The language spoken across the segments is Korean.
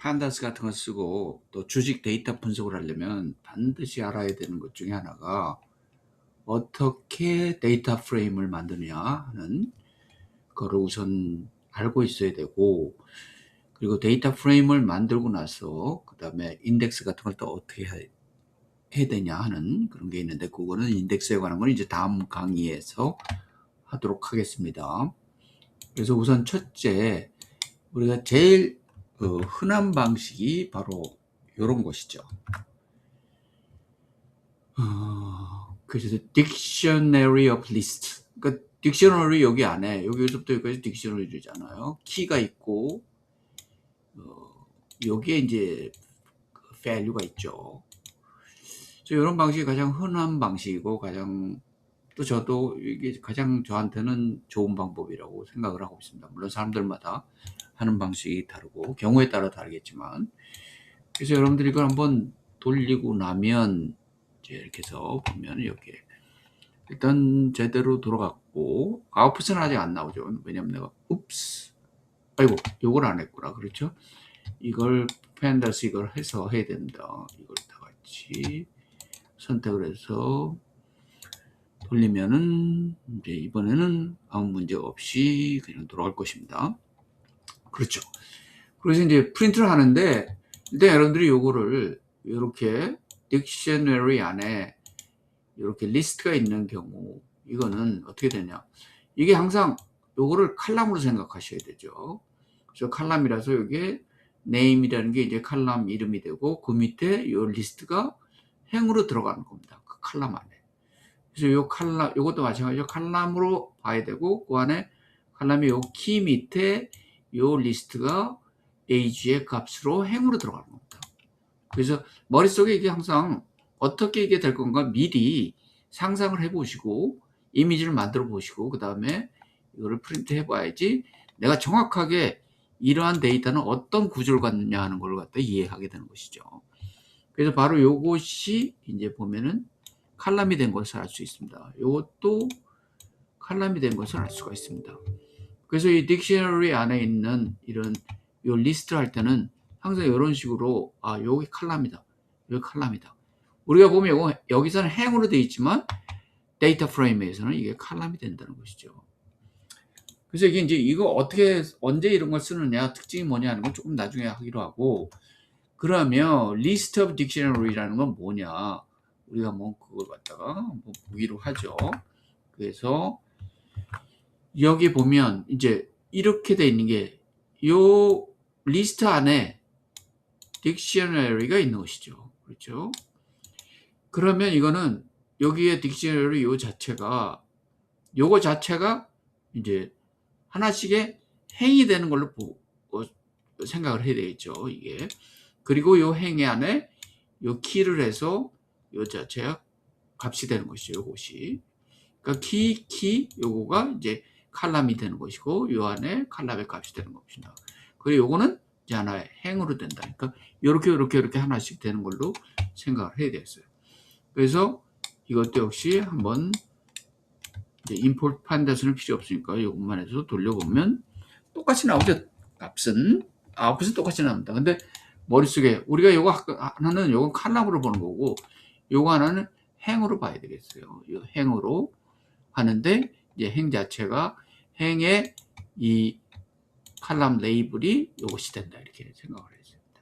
판다스 같은 거 쓰고 또 주식 데이터 분석을 하려면 반드시 알아야 되는 것 중에 하나가 어떻게 데이터 프레임을 만드느냐 하는 거를 우선 알고 있어야 되고, 그리고 데이터 프레임을 만들고 나서 그 다음에 인덱스 같은 걸 또 어떻게 해야 되냐 하는 그런 게 있는데, 그거는 인덱스에 관한 건 이제 다음 강의에서 하도록 하겠습니다. 그래서 우선 첫째, 우리가 제일 흔한 방식이 바로 이런 것이죠. 그래서 Dictionary of List. 그러니까 딕셔너리 여기 안에 여기서부터 여기까지 딕셔너리잖아요. 키가 있고 여기에 이제 value가 있죠. 그래서 이런 방식이 가장 흔한 방식이고 가장 또 저도 이게 가장 저한테는 좋은 방법이라고 생각을 하고 있습니다. 물론 사람들마다 하는 방식이 다르고 경우에 따라 다르겠지만, 그래서 여러분들이 이걸 한번 돌리고 나면 이제 이렇게 해서 보면 여기에 일단 제대로 돌아갔고 아웃풋은 아직 안 나오죠. 왜냐면 내가 아이고 요걸 안 했구나. 그렇죠? 이걸 펜다스 이걸 해서 해야 된다. 이걸 다 같이 선택을 해서 돌리면은 이제 이번에는 아무 문제 없이 그냥 돌아갈 것입니다. 그렇죠. 그래서 이제 프린트를 하는데 일단 여러분들이 요거를 이렇게 딕셔너리 안에 이렇게 리스트가 있는 경우 이거는 어떻게 되냐, 이게 항상 요거를 칼럼으로 생각하셔야 되죠. 그래서 칼럼이라서 이게 name이라는 게 이제 칼럼 이름이 되고 그 밑에 요 리스트가 행으로 들어가는 겁니다. 그 칼럼 안에. 그래서 요 칼럼, 요것도 마찬가지로 칼럼으로 봐야 되고 그 안에 칼럼의 요 키 밑에 요 리스트가 age의 값으로 행으로 들어가는 겁니다. 그래서 머릿속에 이게 항상 어떻게 이게 될 건가 미리 상상을 해보시고 이미지를 만들어 보시고 그 다음에 이거를 프린트 해봐야지 내가 정확하게 이러한 데이터는 어떤 구조를 갖느냐 하는 걸 갖다 이해하게 되는 것이죠. 그래서 바로 요것이 이제 보면은 칼럼이 된 것을 알 수 있습니다. 요것도 칼럼이 된 것을 알 수가 있습니다. 그래서 이 딕셔너리 안에 있는 이런 요 리스트를 할 때는 항상 이런 식으로 여기 칼럼이다. 여기 칼럼이다. 우리가 보면 요거 여기서는 행으로 되어 있지만 데이터 프레임에서는 이게 칼럼이 된다는 것이죠. 그래서 이게 이제 이거 어떻게 언제 이런 걸 쓰느냐, 특징이 뭐냐 하는 건 조금 나중에 하기로 하고, 그러면 list of dictionary라는 건 뭐냐, 우리가 뭐 그걸 갖다가 한번 보기로 하죠. 그래서 여기 보면 이제 이렇게 돼 있는 게 요 리스트 안에 딕셔너리가 있는 것이죠. 그렇죠? 그러면 이거는 여기에 딕셔너리 요 자체가 요거 자체가 이제 하나씩의 행이 되는 걸로 생각을 해야 되겠죠. 이게. 그리고 요 행의 안에 요 키를 해서 요 자체가 값이 되는 것이죠. 요것이. 그러니까 요거가 이제 칼럼이 되는 것이고 요 안에 칼럼의 값이 되는 것입니다. 그리고 요거는 이제 하나의 행으로 된다. 그러니까 요렇게 하나씩 되는 걸로 생각을 해야 되겠어요. 그래서 이것도 역시 한번 이제 임포트 판다스는 필요 없으니까 이것만 해서 돌려보면 똑같이 나오죠. 값은 아웃풋은 똑같이 나옵니다. 근데 머릿속에 우리가 요거 하나는 요건 칼럼으로 보는 거고 요거 하나는 행으로 봐야 되겠어요. 요 행으로 하는데 이제 행 자체가 행의 이 칼럼 레이블이 요것이 된다 이렇게 생각을 했습니다.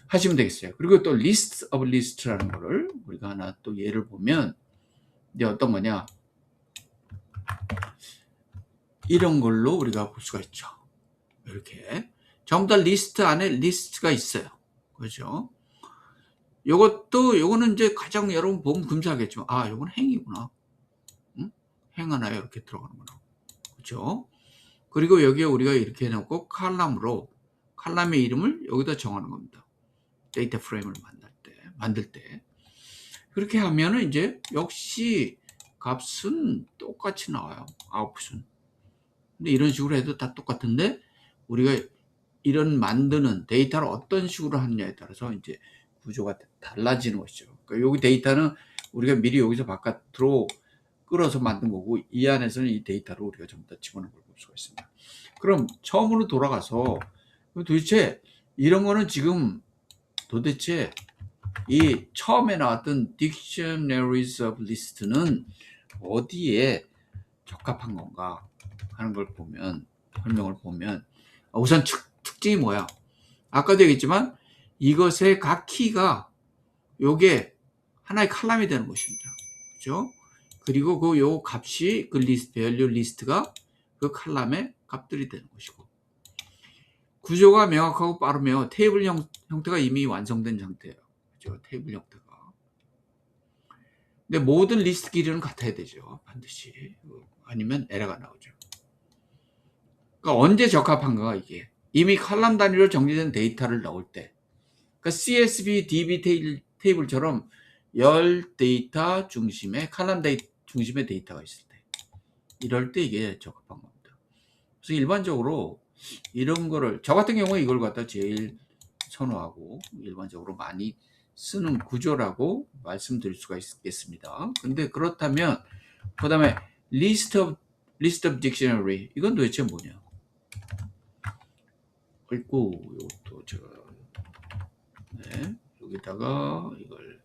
하시면 되겠어요. 그리고 또 list of list라는 거를 우리가 하나 또 예를 보면 이제 어떤 거냐, 이런 걸로 우리가 볼 수가 있죠. 이렇게 전부 다 리스트 안에 리스트가 있어요. 그렇죠? 요거는 이제 가장 여러분 보면 금사하겠지만 요건 행이구나. 응? 행 하나 이렇게 들어가는구나. 그렇죠? 그리고 여기에 우리가 이렇게 해놓고 칼럼으로 칼럼의 이름을 여기다 정하는 겁니다. 데이터 프레임을 만들 때 그렇게 하면은 이제 역시 값은 똑같이 나와요. 아웃풋은. 근데 이런 식으로 해도 다 똑같은데 우리가 이런 만드는 데이터를 어떤 식으로 하느냐에 따라서 이제 구조가 달라지는 것이죠. 그러니까 여기 데이터는 우리가 미리 여기서 바깥으로 끌어서 만든 거고 이 안에서는 이 데이터를 우리가 전부 다 집어넣은 걸 볼 수가 있습니다. 그럼 처음으로 돌아가서 도대체 이런 거는 지금 도대체 이 처음에 나왔던 Dictionaries of List는 어디에 적합한 건가 하는 걸 보면, 설명을 보면, 우선 특징이 뭐야? 아까도 얘기했지만 이것의 각 키가 요게 하나의 칼럼이 되는 것입니다. 그죠? 그리고 그 요 값이 그 리스트, 밸류 리스트가 그 칼럼의 값들이 되는 것이고, 구조가 명확하고 빠르며 테이블 형태가 이미 완성된 상태예요. 그죠? 테이블 형태가. 근데 모든 리스트 길이는 같아야 되죠. 반드시. 아니면 에러가 나오죠. 그러니까 언제 적합한가 이게. 이미 칼럼 단위로 정리된 데이터를 넣을 때. 그러니까 CSV, DB 테이블처럼 열 데이터 중심의 칼럼 중심의 데이터가 있을 때. 이럴 때 이게 적합한 겁니다. 그래서 일반적으로 이런 거를, 저 같은 경우에 이걸 갖다 제일 선호하고 일반적으로 많이 쓰는 구조라고 말씀드릴 수가 있겠습니다. 근데 그렇다면 그 다음에 list of dictionary, 이건 도대체 뭐냐? 그리고 이것도 제가 여기다가 이걸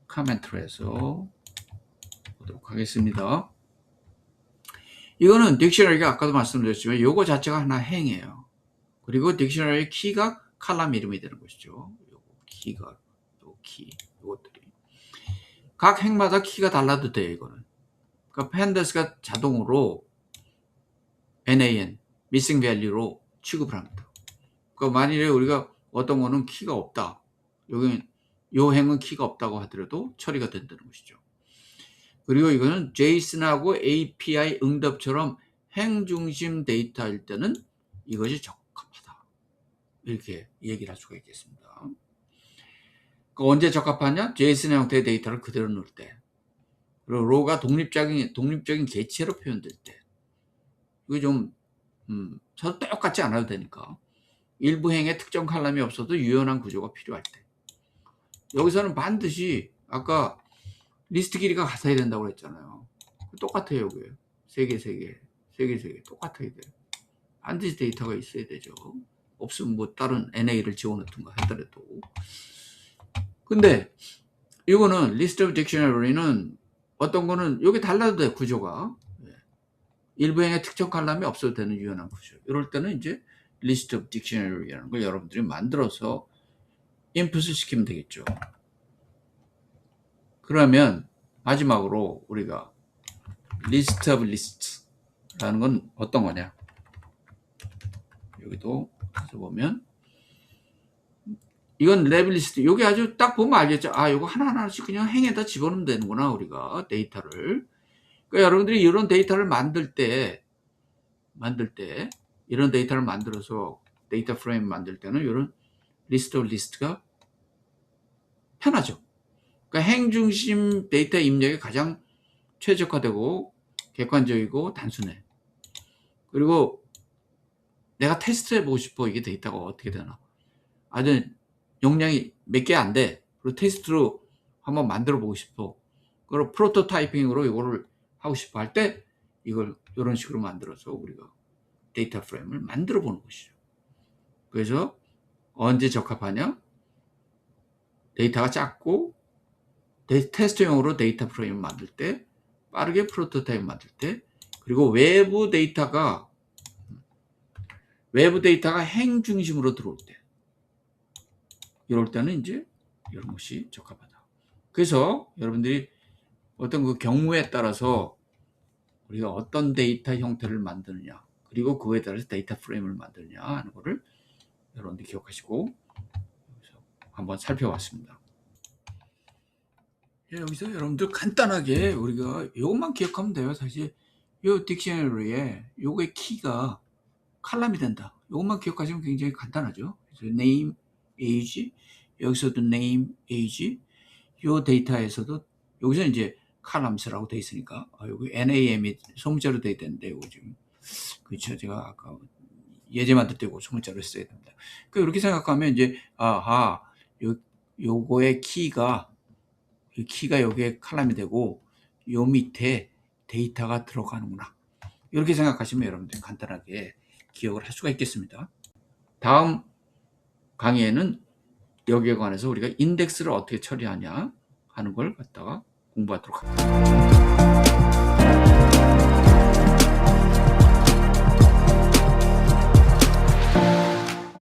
코멘트로 해서 보도록 하겠습니다. 이거는 딕셔너리가 아까도 말씀드렸지만 요거 자체가 하나 행이에요. 그리고 딕셔너리 키가 칼럼 이름이 되는 것이죠. 요거 키가 또 키, 요것들이 각 행마다 키가 달라도 돼요. 이거는 그러니까 팬더스가 자동으로 NaN, missing value로 취급을 합니다. 그러니까 만일에 우리가 어떤 거는 키가 없다, 여기 요 행은 키가 없다고 하더라도 처리가 된다는 것이죠. 그리고 이거는 JSON하고 API 응답처럼 행 중심 데이터일 때는 이것이 적합하다, 이렇게 얘기를 할 수가 있겠습니다. 그러니까 언제 적합하냐? JSON 형태의 데이터를 그대로 넣을 때, 그리고 로가 독립적인 개체로 표현될 때. 이거 좀 서로 똑같지 않아도 되니까. 일부 행에 특정 칼럼이 없어도 유연한 구조가 필요할 때. 여기서는 반드시 아까 리스트 길이가 같아야 된다고 그랬잖아요. 똑같아요. 여기 3개 똑같아야 돼요. 반드시 데이터가 있어야 되죠. 없으면 뭐 다른 NA를 지원했던가 하더라도. 근데 이거는 리스트 오브 딕셔너리는 어떤 거는 여기 달라도 돼, 구조가. 일부 행에 특정 칼럼이 없어도 되는 유연한 구조. 이럴 때는 이제 리스트 오브 딕셔너리라는 걸 여러분들이 만들어서 인풋을 시키면 되겠죠. 그러면 마지막으로 우리가 리스트 오브 리스트라는 건 어떤 거냐? 여기도 가서 보면 이건 레벨 리스트. 여기 아주 딱 보면 알겠죠. 아, 이거 하나하나씩 그냥 행에다 집어넣으면 되는구나, 우리가 데이터를. 그러니까 여러분들이 이런 데이터를 만들 때 이런 데이터를 만들어서 데이터 프레임 만들 때는 이런 리스트 오브 리스트가 편하죠. 그러니까 행 중심 데이터 입력이 가장 최적화되고 객관적이고 단순해. 그리고 내가 테스트 해보고 싶어. 이게 데이터가 어떻게 되나. 아주 용량이 몇 개 안 돼. 그리고 테스트로 한번 만들어 보고 싶어. 그리고 프로토타이핑으로 이거를 하고 싶어 할 때 이걸 이런 식으로 만들어서 우리가 데이터 프레임을 만들어 보는 것이죠. 그래서 언제 적합하냐? 데이터가 작고 테스트용으로 데이터 프레임을 만들 때, 빠르게 프로토타입 만들 때, 그리고 외부 데이터가 행 중심으로 들어올 때, 이럴 때는 이제 이런 것이 적합하다. 그래서 여러분들이 어떤 그 경우에 따라서 우리가 어떤 데이터 형태를 만드느냐, 그리고 그거에 따라서 데이터 프레임을 만드느냐 하는 거를 여러분들이 기억하시고 한번 살펴봤습니다. 여기서 여러분들 간단하게 우리가 이것만 기억하면 돼요. 사실 이 딕셔너리에 요거의 키가 칼럼이 된다. 이것만 기억하시면 굉장히 간단하죠. 그래서 name, age, 여기서도 name, age, 요 데이터에서도 여기서 이제 칼럼스라고 돼 있으니까 여기 NAM이 소문자로 돼 있는데 요거 지금 그렇죠. 제가 아까 예제 만들 때 소문자로 써야 됩니다. 그러니까 이렇게 생각하면 이제 요거의 키가 여기에 칼럼이 되고 요 밑에 데이터가 들어가는구나. 이렇게 생각하시면 여러분들 간단하게 기억을 할 수가 있겠습니다. 다음 강의에는 여기에 관해서 우리가 인덱스를 어떻게 처리하냐 하는 걸 갖다가 공부하도록 하겠습니다.